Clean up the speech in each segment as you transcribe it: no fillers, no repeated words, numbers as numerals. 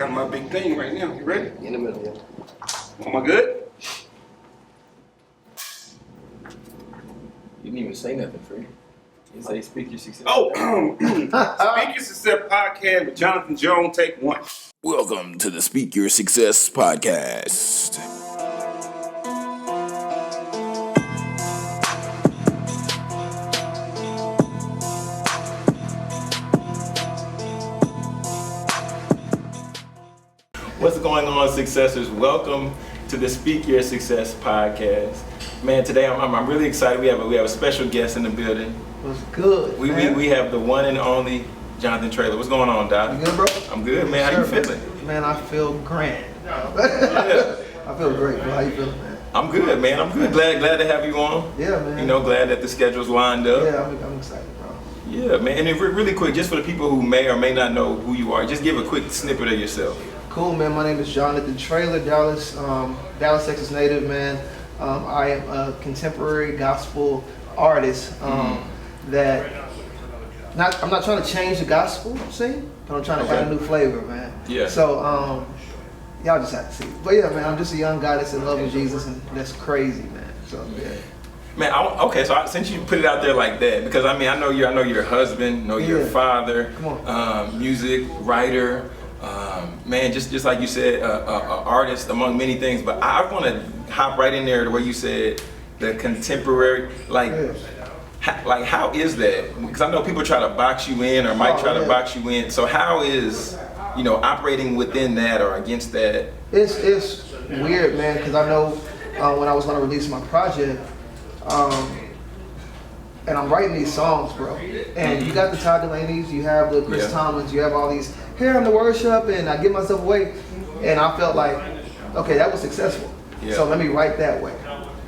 kind of my big thing right now. You ready? In the middle, yeah. Am I good? You didn't even say nothing, Free. You say Speak Your Success. Oh, Speak Your Success podcast with Jonathan Jones, take one. Welcome to the Speak Your Success podcast. What's going on, successors? Welcome to the Speak Your Success podcast. Man, today I'm really excited. We have a special guest in the building. What's good? We have the one and only Jonathan Traylor. What's going on, Doc? You good, bro? I'm good, man. How you feeling? Man, I feel grand. Yeah. I feel great, bro. How you feeling, man? I'm good, man. I'm good. Glad to have you on. Yeah, man. You know, glad that the schedule's lined up. Yeah, I'm excited, bro. Yeah, man. And then really quick, just for the people who may or may not know who you are, just give a quick snippet of yourself. Cool, man. My name is Jonathan Traylor, Dallas, Texas native, man. I am a contemporary gospel artist that I'm not trying to change the gospel scene, but I'm trying to add a new flavor, man. Yeah. So y'all just have to see. But yeah, man, I'm just a young guy that's in love with Jesus, and that's crazy, man. So yeah. Man, so since you put it out there like that, because I know your husband, your father, music writer, man, just like you said, artist among many things. But I want to hop right in there to where you said the contemporary, how is that? Because I know people try to box you in or might try to box you in. So how is operating within that or against that? It's weird, man, because I know when I was going to release my project, and I'm writing these songs, bro. And you got the Todd Delaney's, you have the Chris Tomlins, you have all these, here I'm the worship, and I give myself away. And I felt like, okay, that was successful. Yeah. So let me write that way.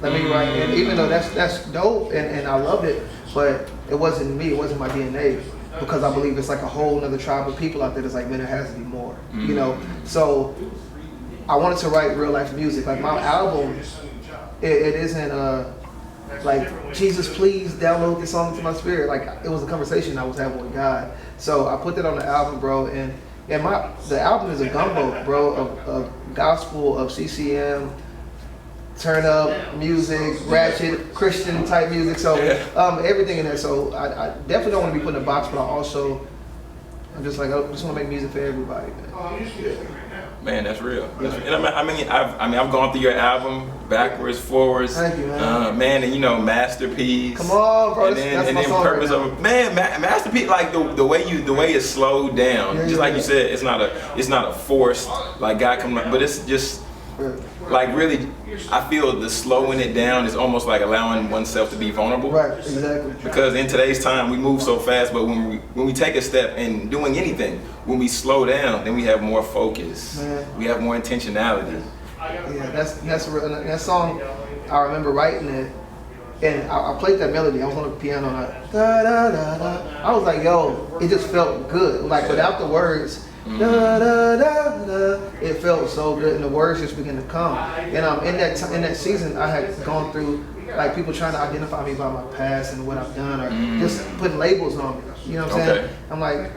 Let me write, and even though that's dope, and I loved it, but it wasn't me, it wasn't my DNA. Because I believe it's like a whole other tribe of people out there that's like, man, there has to be more, So I wanted to write real life music. Like my album, it isn't like, Jesus, please download this song into my spirit. Like, it was a conversation I was having with God. So I put that on the album, bro, and the album is a gumbo, bro, of gospel, of CCM, turn up music, ratchet, Christian type music, so everything in there. So I definitely don't want to be put in a box, but I'm just like, I just want to make music for everybody, man. Man, that's real. And I've gone through your album backwards, forwards. Thank you, man. Man, and Masterpiece. Come on, bro. That's my song Purpose right of man, Masterpiece. Like the way it's slowed down. Just like you said, it's not a forced like God coming, but it's just like really. I feel the slowing it down is almost like allowing oneself to be vulnerable. Right, exactly. Because in today's time, we move so fast, but when we take a step in doing anything, when we slow down, then we have more focus. Man. We have more intentionality. Yeah, that's real. That song, I remember writing it, and I played that melody. I was on the piano, and I was like, yo, it just felt good. Like without the words. Da, da, da, da. It felt so good, and the words just began to come. And in that season, I had gone through like people trying to identify me by my past and what I've done, or just putting labels on me. You know what I'm saying? I'm like,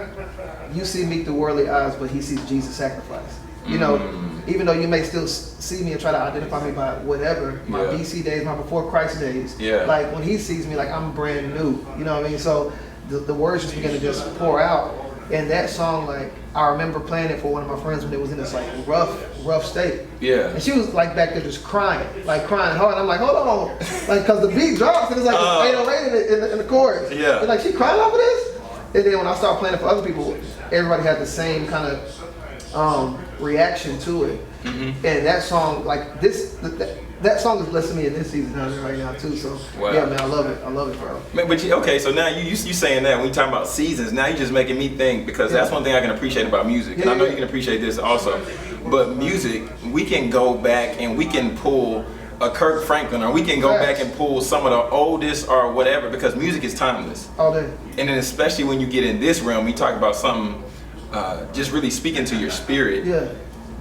you see me through worldly eyes, but he sees Jesus' sacrifice. Even though you may still see me and try to identify me by whatever, my BC days, my before Christ days. Like when he sees me, like I'm brand new. You know what I mean? So the words just began to just pour out. And that song, like, I remember playing it for one of my friends when it was in this like rough state. Yeah. And she was like back there just crying hard. I'm like, hold on, like, cause the beat drops and it's like 808 in the chorus. Yeah. And like, she crying over this. And then when I started playing it for other people, everybody had the same kind of reaction to it. And that song, like that song is blessing me in this season right now too. So yeah, man, I love it, bro. Man, but so now you saying that when you talking about seasons, now you're just making me think, because that's one thing I can appreciate about music, and I know you can appreciate this also. But music, we can go back and we can pull a Kirk Franklin, or we can go back and pull some of the oldest or whatever, because music is timeless. All day. And then especially when you get in this realm, we talk about something just really speaking to your spirit. Yeah.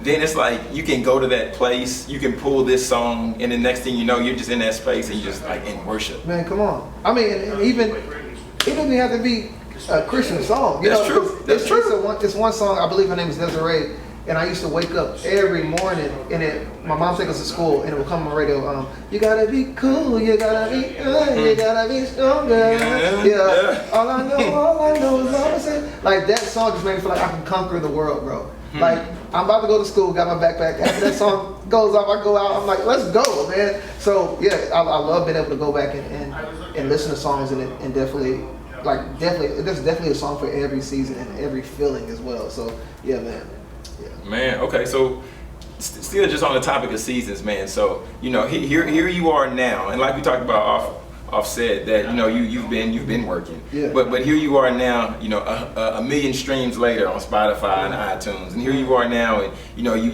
Then it's like you can go to that place, you can pull this song, and the next thing you know, you're just in that space and you're just like in worship. Man, come on. I mean, and even it doesn't have to be a Christian song. That's true. It's one song. I believe her name is Desiree, And I used to wake up every morning, and my mom take us to school, and it would come on the radio. You gotta be cool, you gotta be good, you gotta be stronger. Yeah. All I know is love. Like that song just made me feel like I can conquer the world, bro. Like I'm about to go to school, got my backpack. After that song goes off, I go out. I'm like, let's go, man. So yeah, I love being able to go back and listen to songs and definitely. There's definitely a song for every season and every feeling as well. So yeah, man. Yeah. Man, okay, so still just on the topic of seasons, man. So here you are now, and like we talked about offset that you've been working. Yeah. But here you are now, a million streams later on Spotify and iTunes, and here you are now, and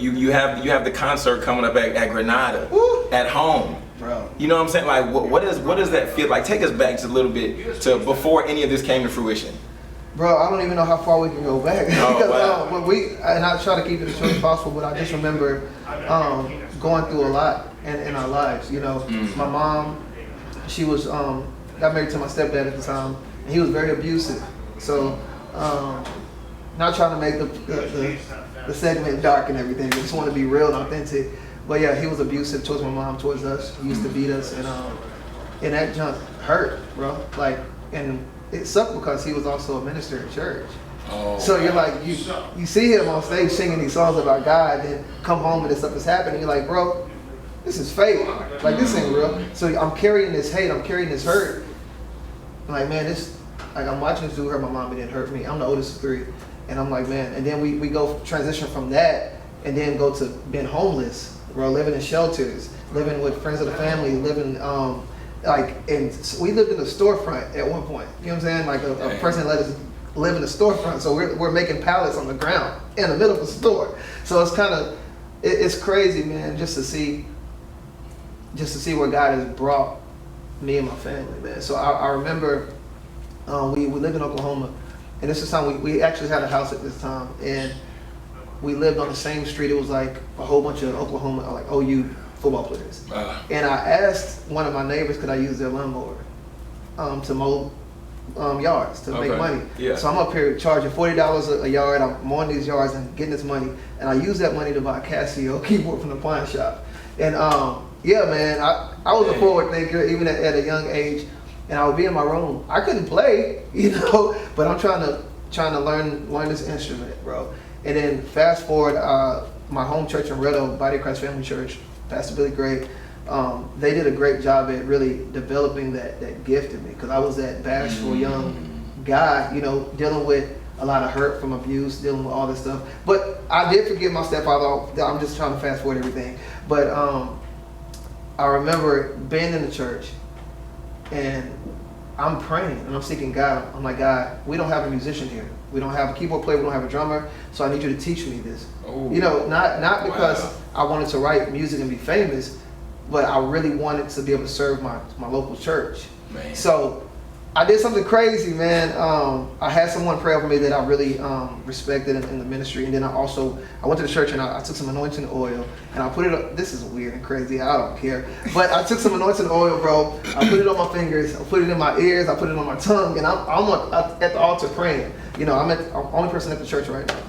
you have the concert coming up at Granada. Woo. At home. Bro. You know what I'm saying? Like, what does that feel like? Take us back just a little bit to before any of this came to fruition. Bro, I don't even know how far we can go back. Oh, Because wow. and I try to keep it as short as possible, but I just remember going through a lot in our lives. My mom, she was got married to my stepdad at the time, and he was very abusive. So, not trying to make the segment dark and everything. I just want to be real and authentic. But yeah, he was abusive towards my mom, towards us. He used to beat us, and that junk hurt, bro. Like, and it sucked because he was also a minister in church. Oh, so you're like, you see him on stage singing these songs about God, then come home and this stuff is happening. You're like, bro, this is fake. Like, this ain't real. So I'm carrying this hate, I'm carrying this hurt. I'm like, man, I'm watching this dude hurt my mom, it didn't hurt me. I'm the oldest of 3. And I'm like, man, and then we go transition from that and then go to being homeless. Bro, living in shelters, living with friends of the family, living and we lived in a storefront at one point. You know what I'm saying? Like a person let us live in a storefront, so we're making pallets on the ground in the middle of a store. So it's kind of it's crazy, man, just to see where God has brought me and my family, man. So I remember we lived in Oklahoma, and this is time we actually had a house at this time, and we lived on the same street. It was like a whole bunch of Oklahoma, like OU football players. And I asked one of my neighbors, could I use their lawnmower to mow yards, to make money. Yeah. So I'm up here charging $40 a yard. I'm mowing these yards and getting this money. And I use that money to buy a Casio keyboard from the pawn shop. And yeah, man, I was a forward thinker even at a young age. And I would be in my room. I couldn't play, but I'm trying to learn this instrument, bro. And then fast forward, my home church in Red Oak, Body of Christ Family Church, Pastor Billy Gray, they did a great job at really developing that gift in me, because I was that bashful young guy, dealing with a lot of hurt from abuse, dealing with all this stuff. But I did forgive my stepfather. I'm just trying to fast forward everything. But I remember being in the church, and I'm praying and I'm seeking God. I'm like, God, we don't have a musician here. We don't have a keyboard player. We don't have a drummer. So I need you to teach me this. Ooh. Not because I wanted to write music and be famous, but I really wanted to be able to serve my local church. Man. So I did something crazy, man. I had someone pray over me that I really respected in the ministry, and then I went to the church and I took some anointing oil and I put it up. This is weird and crazy. I don't care, but I took some anointing oil, bro. I put it on my fingers. I put it in my ears. I put it on my tongue, and I'm at the altar praying. I'm the only person at the church right now,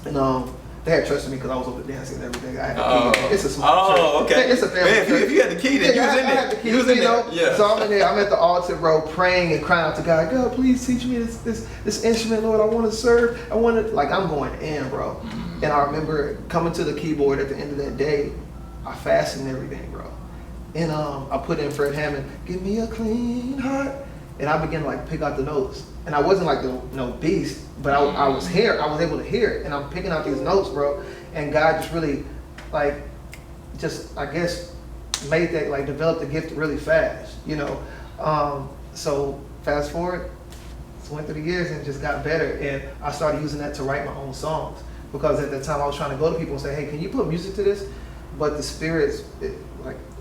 and they had trusted me because I was over dancing and everything. I had the key. It's a small church. Okay. It's a family church. If you had the key, then you was in there. I had the key, you was in there. Yeah. So I'm in there. I'm at the altar, bro, praying and crying out to God. God, please teach me this instrument, Lord. I want to serve. I'm going in, bro. Mm-hmm. And I remember coming to the keyboard at the end of that day. I fasted and everything, bro. And I put in Fred Hammond, give me a clean heart. And I began to pick out the notes. And I wasn't like no beast, but I was able to hear it. And I'm picking out these notes, bro. And God just really, I guess, made that, developed the gift really fast, So fast forward, went through the years and just got better. And I started using that to write my own songs. Because at that time I was trying to go to people and say, hey, can you put music to this? But the spirits, it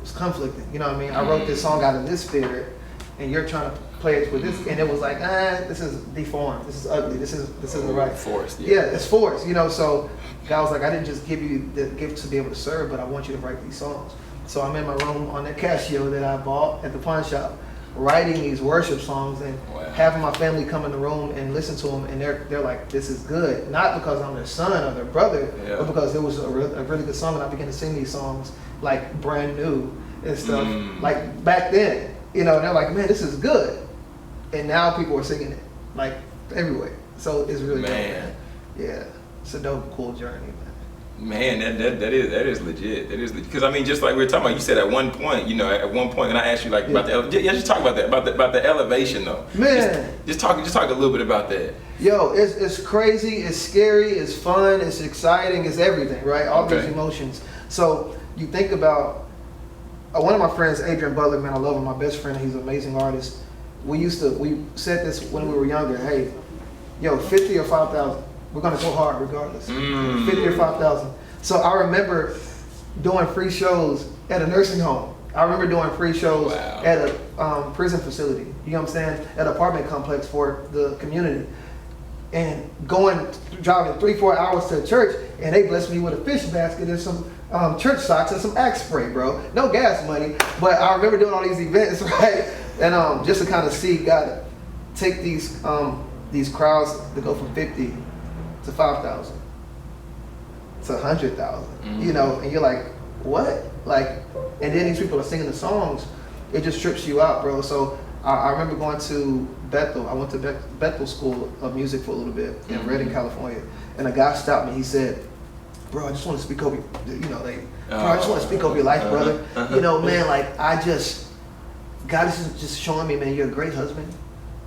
was conflicting. You know what I mean? I wrote this song out of this spirit, and you're trying to play it with this, and it was like, this is deformed, this is ugly, this isn't right. Forced. Yeah, it's forced, so God was like, I didn't just give you the gift to be able to serve, but I want you to write these songs. So I'm in my room on that Casio that I bought at the pawn shop, writing these worship songs and Wow. having my family come in the room and listen to them, and they're like, this is good. Not because I'm their son or their brother, Yeah. but because it was a really good song, and I began to sing these songs like brand new and stuff, like back then, you know, and they're like, man, this is good. And now people are singing it like everywhere. So it's really dope, man. Yeah, it's a dope, cool journey, man. Man, that is legit. That is because I mean, just like we were talking about, you said at one point, you know, at one point, and I asked you like about just talk about that, about the elevation though. Man, just talk a little bit about that. Yo, it's crazy, it's scary, it's fun, it's exciting, it's everything, right? All Okay. these emotions. So you think about one of my friends, Adrian Butler, man, I love him, my best friend. He's an amazing artist. We said this when we were younger. Hey, yo, 50 or 5,000. We're gonna go hard regardless. 50 or 5,000. So I remember doing free shows at a nursing home. I remember doing free shows at a prison facility. You know what I'm saying? At an apartment complex for the community. And driving 3-4 hours to a church, and they blessed me with a fish basket and some church socks and some Axe spray, bro. No gas money, but I remember doing all these events, right? And just to kind of see God take these crowds to go from 50 to 5,000 to 100,000, you know, and you're like, what? Like, and then these people are singing the songs. It just trips you out, bro. So I remember going to Bethel. I went to Bethel School of Music for a little bit in Redding, California, and a guy stopped me. He said, "Bro, I just want to speak over, I just want to speak over your life, brother. You know, man, like God is just showing me, man, you're a great husband,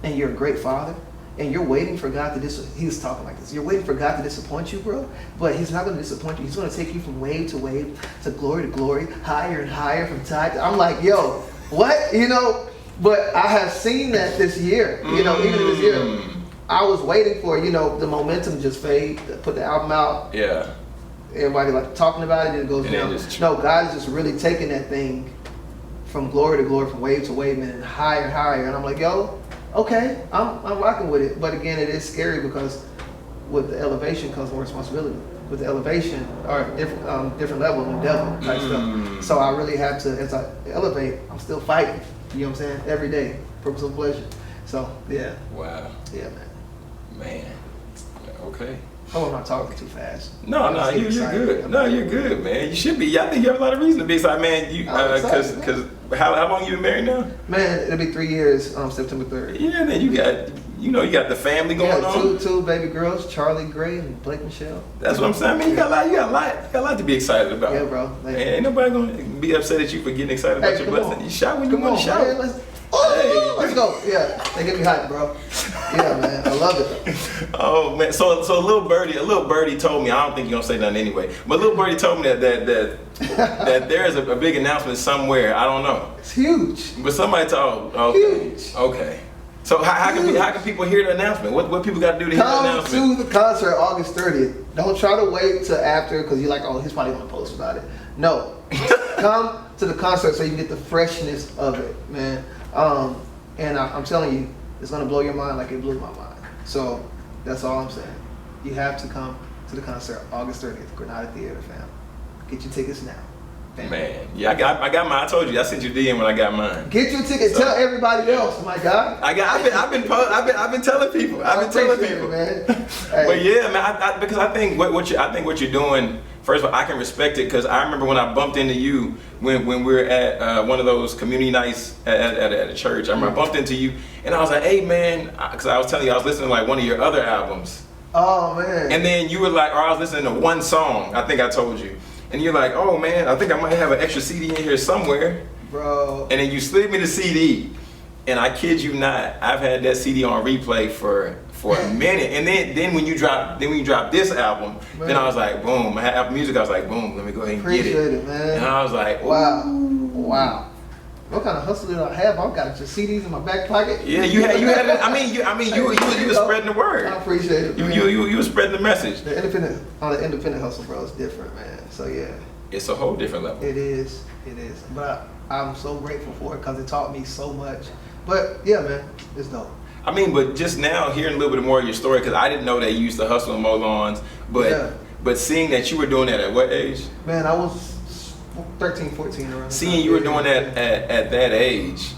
and you're a great father, and you're waiting for God to he was talking like this. You're waiting for God to disappoint you, bro, but He's not going to disappoint you. He's going to take you from wave to wave, to glory, higher and higher from tide." I'm like, yo, what? You know, but I have seen that this year. You know, even this year, I was waiting for, you know, the momentum just fade, put the album out. Yeah. Everybody like talking about it, and it goes down. No, God is just really taking that thing from glory to glory, from wave to wave, and higher and higher. And I'm like, yo, okay, I'm rocking with it. But again, it is scary because with the elevation comes more responsibility. With the elevation, or different level of the devil type stuff. So I really have to, as I elevate, I'm still fighting. You know what I'm saying? Every day, purpose of pleasure. So yeah. Wow. Yeah, Man. Okay. Oh, I'm not talking too fast. No, you're good. No, you're good, man. You should be. I think you have a lot of reason to be excited, man. You, because how long you been married now? Man, it'll be 3 years on September 3rd. Yeah, man. You got the family going on. Two baby girls, Charlie Gray and Blake Michelle. That's what I'm saying. I mean, you got a lot to be excited about. Yeah, bro. Man, ain't nobody gonna be upset at you for getting excited about your blessing. You shout when you want to shout. Man, let's go. Yeah, they get me hyped, bro. Yeah, man, I love it. Oh man, so a little birdie told me. I don't think you're gonna say nothing anyway. But little birdie told me that there is a big announcement somewhere. I don't know. It's huge. But somebody told. Okay. Huge. Okay. So how can people hear the announcement? What people got to do to hear the announcement? Come to the concert August 30th. Don't try to wait till after because you're like, oh, he's probably gonna post about it. No, come to the concert so you can get the freshness of it, man. And I'm telling you, it's gonna blow your mind like it blew my mind. So that's all I'm saying. You have to come to the concert August 30th, Granada Theater, fam. Get your tickets now. Fam. Man, yeah, I got mine. I told you, I sent you DM when I got mine. Get your ticket. Tell everybody else, my God. I've been telling people. I've been telling people, man. Hey. But yeah, man, because I think what you're doing. First of all, I can respect it because I remember when I bumped into you when we were at one of those community nights at a church. I remember I bumped into you and I was like, "Hey, man," because I was telling you I was listening to like one of your other albums. Oh man. And then you were like, or I was listening to one song. I think I told you. And you're like, "Oh man, I think I might have an extra CD in here somewhere." Bro. And then you slid me the CD. And I kid you not, I've had that CD on replay for a minute. And then when you drop this album, man, then I was like, boom. I had Apple Music, I was like, boom, let me go ahead and get it. Appreciate it, man. And I was like, wow. What kind of hustle did I have? I've got just CDs in my back pocket. Yeah, you had you were spreading the word. I appreciate it, man. You were spreading the message. The independent hustle, bro, is different, man. So yeah. It's a whole different level. It is. But I'm so grateful for it because it taught me so much. But yeah, man, it's dope. I mean, but just now hearing a little bit more of your story, because I didn't know that you used to hustle and mow lawns, but seeing that you were doing that at what age? Man, I was 13, 14 around. Seeing you were doing that at that age,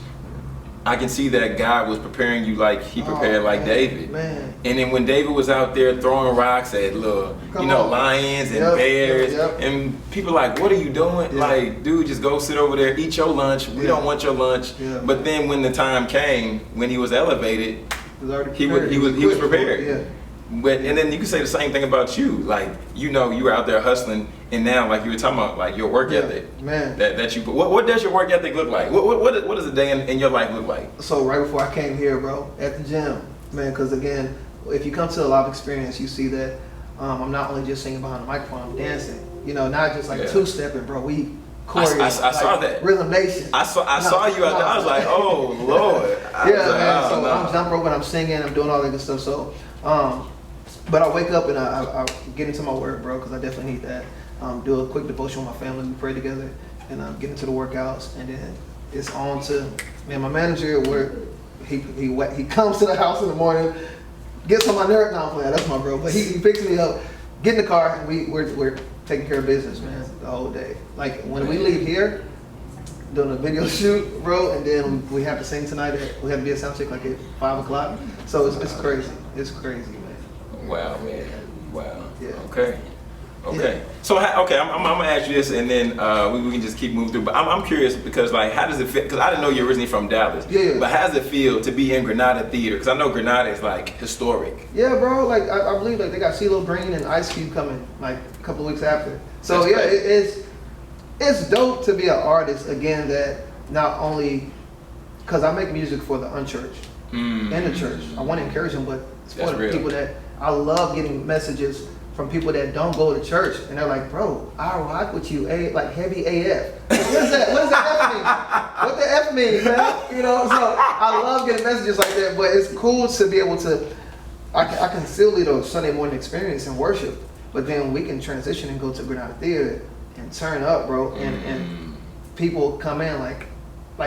I can see that God was preparing you like He prepared like David. Man. And then when David was out there throwing rocks at little, lions and bears, and people like, what are you doing? Like, dude, just go sit over there, eat your lunch. We don't want your lunch. But then when the time came, when he was elevated, he was prepared. Yeah. But and then you can say the same thing about you. Like, you were out there hustling, and now, like you were talking about, like your work ethic. Man. That you put. What does your work ethic look like? What does a day in your life look like? So right before I came here, bro, at the gym, man, because again, if you come to a live experience, you see that I'm not only just singing behind the microphone, I'm dancing. Not just like two-stepping, bro. We choreo. I saw that. Rhythm Nation. I saw you out there. I was like, oh Lord. Man. So I'm jump roping, I'm singing, I'm doing all that good stuff. So, but I wake up and I get into my work, bro, because I definitely need that. Do a quick devotion with my family. We pray together, and get into the workouts, and then it's on to my manager at work. He comes to the house in the morning, gets on my nerve. No, I'm playing. That's my bro. But he picks me up, get in the car, and we're taking care of business, man, the whole day. Like when we leave here, doing a video shoot, bro, and then we have to sing tonight. We have to be at sound check like at 5 o'clock. So it's crazy. It's crazy, man. Wow, man. Wow. Yeah. Okay. Yeah. So, I'm gonna ask you this, and then we can just keep moving through. But I'm curious because, like, how does it feel? Because I didn't know you're originally from Dallas. Yeah. But how does it feel to be in Granada Theater? Because I know Granada is like historic. Yeah, bro. Like I believe like they got CeeLo Green and Ice Cube coming like a couple of weeks after. So That's it's dope to be an artist again that not only because I make music for the unchurched and the church. I want to encourage them, but it's for the people that I love getting messages from people that don't go to church, and they're like, bro, I rock with you, like heavy AF. What is that? What does that F mean? What the F mean, man? So I love getting messages like that, but it's cool to be able to, I can still lead a Sunday morning experience and worship, but then we can transition and go to Granada Theater and turn up, bro, and people come in like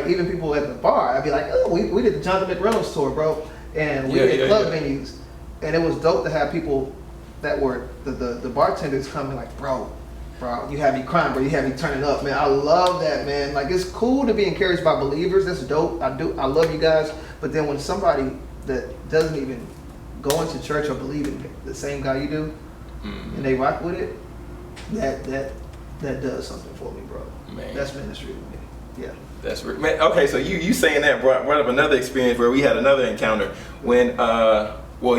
even people at the bar, I'd be like, oh, we did the Jonathan McReynolds tour, bro, and we did club venues, and it was dope to have people that were the bartenders coming like, bro, you have me crying, bro. You have me turning up, man. I love that, man. Like, it's cool to be encouraged by believers. That's dope. I love you guys. But then when somebody that doesn't even go into church or believe in the same God you do, and they rock with it, that does something for me, bro. Man, that's ministry to me. Yeah. That's man. Okay, so you saying that brought up another experience where we had another encounter when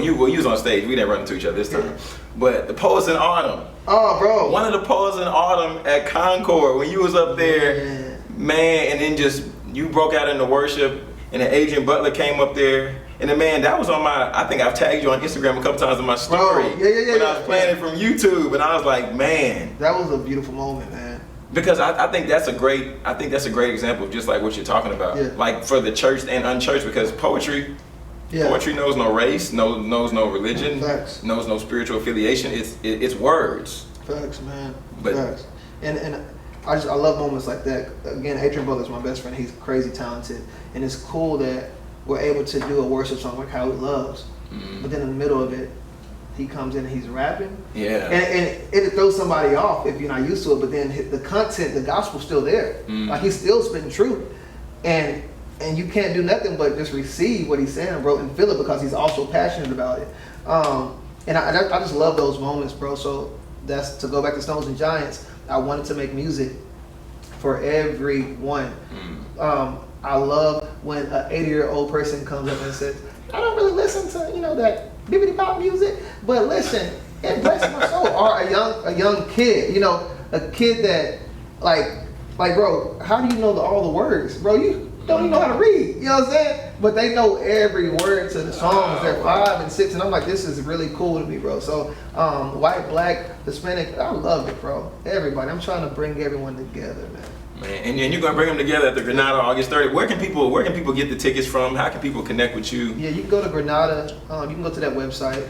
you was on stage. We didn't run into each other this time. But the Poets in Autumn. Oh, bro. One of the Poets in Autumn at Concord when you was up there, man, and then just you broke out into worship, and then Adrian Butler came up there. And then, man, that was on I think I've tagged you on Instagram a couple times in my story. When I was playing it from YouTube, and I was like, man. That was a beautiful moment, man. Because I think that's a great example of just like what you're talking about. Yeah. Like for the church and unchurched, because poetry knows no race, knows no religion, Facts. knows no spiritual affiliation. It's words. Facts, man. But, Facts. And I love moments like that. Again, Adrian Butler's my best friend. He's crazy talented, and it's cool that we're able to do a worship song like How He Loves. But then in the middle of it, he comes in and he's rapping. Yeah. And it throws somebody off if you're not used to it. But then the content, the gospel's still there. Like he's still spitting truth, and you can't do nothing but just receive what he's saying, bro, and feel it because he's also passionate about it. And I just love those moments, bro. So that's to go back to Stones and Giants. I wanted to make music for everyone. I love when an 80-year-old person comes up and says, I don't really listen to, that bibbidi pop music, but listen, it blesses my soul. Or a young kid, a kid that like, bro, how do you know all the words? Bro, you don't even know how to read, you know what I'm saying? But they know every word to the songs. They're 5 and 6, and I'm like, this is really cool to me, bro. So, white, black, Hispanic, I love it, bro. Everybody, I'm trying to bring everyone together, man. Man, and you're gonna bring them together at the Granada August 30th. Where can people get the tickets from? How can people connect with you? Yeah, you can go to Granada. You can go to that website.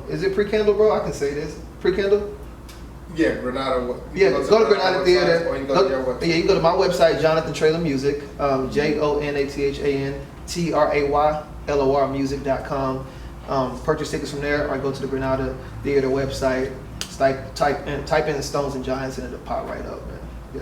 Is it pre-Kindle, bro? I can say this. Pre-Kindle? Yeah, Granada. Yeah, go to Granada Theater. Or you can go to their website. Yeah, you can go to my website, Jonathan Traylor Music, JonathanTraylor music.com. Purchase tickets from there, or go to the Granada Theater website. Type in Stones and Giants, and it'll pop right up, man. Yeah.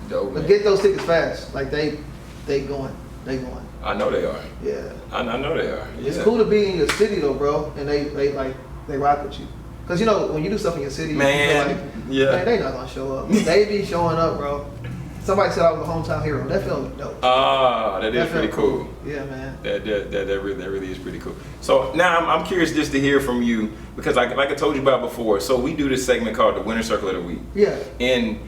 Dope, man. But get those tickets fast. Like they going. They going. I know they are. Yeah. I know they are. It's Yeah. cool to be in your city though, bro, and they rock with you. Cause you know when you do stuff in your city, Man, you feel like, yeah. man, they not gonna show up. They be showing up, bro. Somebody said I was a hometown hero. That felt dope. Ah, that is That pretty felt cool. Yeah, man. That really is pretty cool. So now I'm curious just to hear from you because like I told you about before. So we do this segment called the Winter Circle of the Week. Yeah. And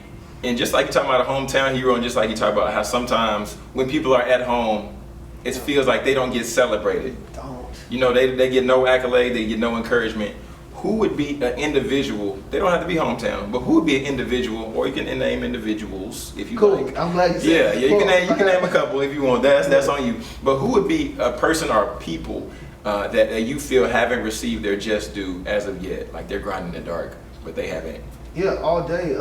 just like you talking about a hometown hero, and just like you talk about how sometimes when people are at home, it feels like they don't get celebrated. Don't. You know, they get no accolade, they get no encouragement. Who would be an individual? They don't have to be hometown, but who would be an individual, or you can name individuals if you Cool. like. I'm glad you said Yeah, that. yeah, Cool. you can name a couple if you want. That's on you. But who would be a person or people that you feel haven't received their just due as of yet? Like they're grinding in the dark, but they haven't. Yeah, all day.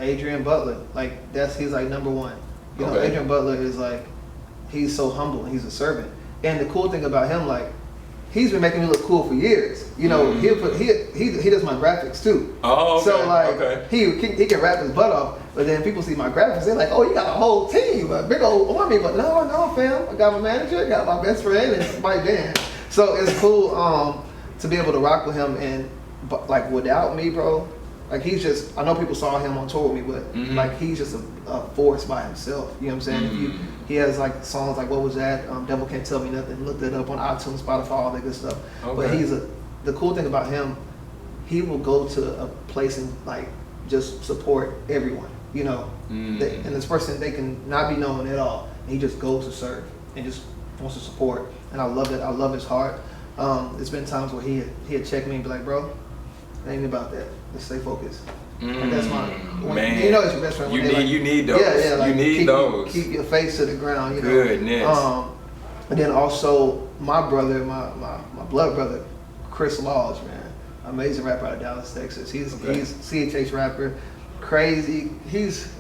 Adrian Butler, like he's like number one. You know, Okay. Adrian Butler is like, he's so humble and he's a servant. And the cool thing about him, like, he's been making me look cool for years. You know, he does my graphics too. Oh, okay. So like, okay. he can rap his butt off, but then people see my graphics, they're like, oh, you got a whole team, a big old army. But no, fam, I got my manager, I got my best friend, and my band. So it's cool to be able to rock with him, and but like without me, bro. Like he's just, I know people saw him on tour with me, but like he's just a force by himself. You know what I'm saying? If he has like songs like what was that? Devil Can't Tell Me Nothing. Look that up on iTunes, Spotify, all that good stuff. Okay. But the cool thing about him, he will go to a place and like just support everyone. You know, and this person, they can not be known at all. And he just goes to serve and just wants to support. And I love that. I love his heart. It's been times where he'd check me and be like, bro, it ain't about that. Let's stay focused. Like that's my man. You know it's your best friend. You need those. Yeah, like you need those. Keep your face to the ground. You know. Goodness. And then also my brother, my blood brother, Chris Laws, man, amazing rapper out of Dallas, Texas. He's CHH rapper, crazy. He's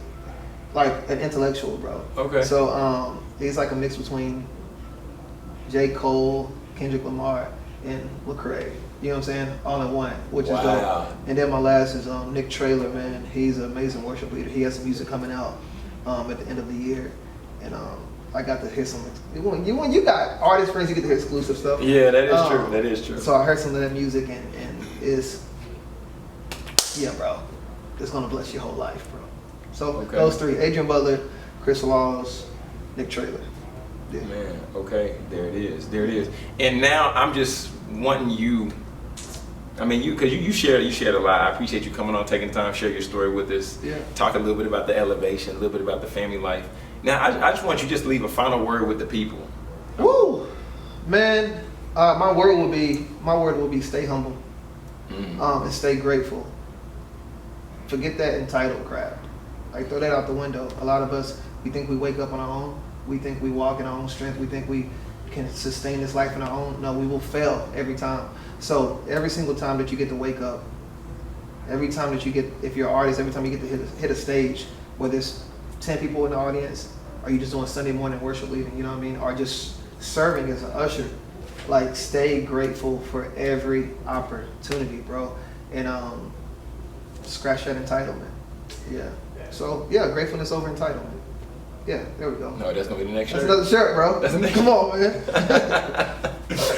like an intellectual, bro. Okay. So he's like a mix between J. Cole, Kendrick Lamar, and Lecrae. You know what I'm saying? All in one, which is dope. And then my last is Nick Traylor, man. He's an amazing worship leader. He has some music coming out at the end of the year, and I got to hear some. When you got artist friends, you get to hear exclusive stuff. Yeah, that is true. That is true. So I heard some of that music, and it's bro, it's gonna bless your whole life, bro. So those three: Adrian Butler, Chris Laws, Nick Traylor. Yeah. Man, okay, there it is. And now I'm just wanting you. I mean, because you shared a lot. I appreciate you coming on, taking the time to share your story with us. Yeah. Talk a little bit about the elevation, a little bit about the family life. Now, I just want you just to leave a final word with the people. Woo, man. My word will be stay humble, and stay grateful. Forget that entitled crap. Like throw that out the window. A lot of us, we think we wake up on our own. We think we walk in our own strength. We think we can sustain this life on our own. No, we will fail every time. So every single time that you get to wake up, every time that you get, if you're an artist, every time you get to hit a stage, whether it's 10 people in the audience, or you just doing Sunday morning worship leading, you know what I mean, or just serving as an usher, like stay grateful for every opportunity, bro, and scratch that entitlement. Yeah. So yeah, gratefulness over entitlement. Yeah, there we go. No, that's gonna be the next That's shirt. another shirt, bro. That's the next Come on, man.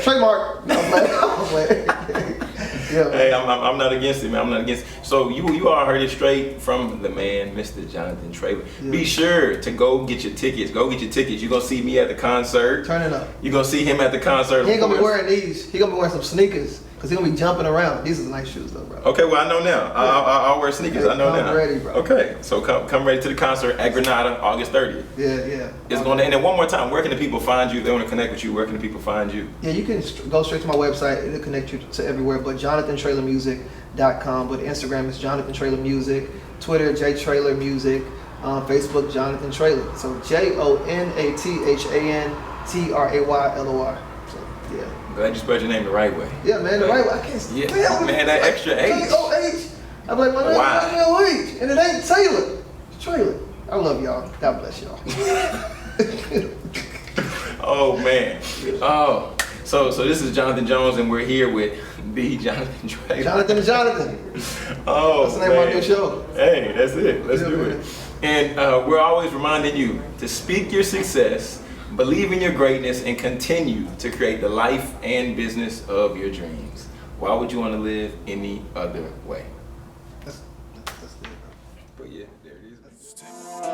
Trademark. No, I'm playing. Yeah, man. Hey, I'm not against it, man. I'm not against it. So you all heard it straight from the man, Mr. Jonathan Traylor. Yeah. Be sure to go get your tickets. Go get your tickets. You're gonna see me at the concert. Turn it up. You're gonna see him at the concert. He ain't gonna be of course. wearing these. He gonna be wearing some sneakers. Cause he gonna be jumping around. These are nice shoes though, bro. Okay, well I know now. I'll wear sneakers. I know I'm now. ready, bro. Okay, so come ready to the concert at Granada, August 30th. Yeah. It's going to, and then one more time, where can the people find you? If they want to connect with you, where can the people find you? Yeah, you can go straight to my website. It'll connect you to everywhere. But JonathanTraylorMusic.com. But Instagram is Jonathan Traylor Music. Twitter, J Traylor Music. Facebook, Jonathan Traylor. So JONATHANTRAYLOR. So yeah. I'm glad you spelled your name the right way. Yeah, man, the right way. I can't spell. Yeah, man, that extra H. T-O-H. I'm like, my name is T-O-H. And it ain't Taylor. It's Traylor. I love y'all. God bless y'all. Oh, man. Oh, so this is Jonathan Jones, and we're here with the Jonathan Traylor. Jonathan and Jonathan. Oh, That's the name of our new show. Hey, that's it. Let's Yeah, do man. it. And we're always reminding you to speak your success, Believe in your greatness and continue to create the life and business of your dreams. Why would you want to live any other way? That's good. But yeah, there it is.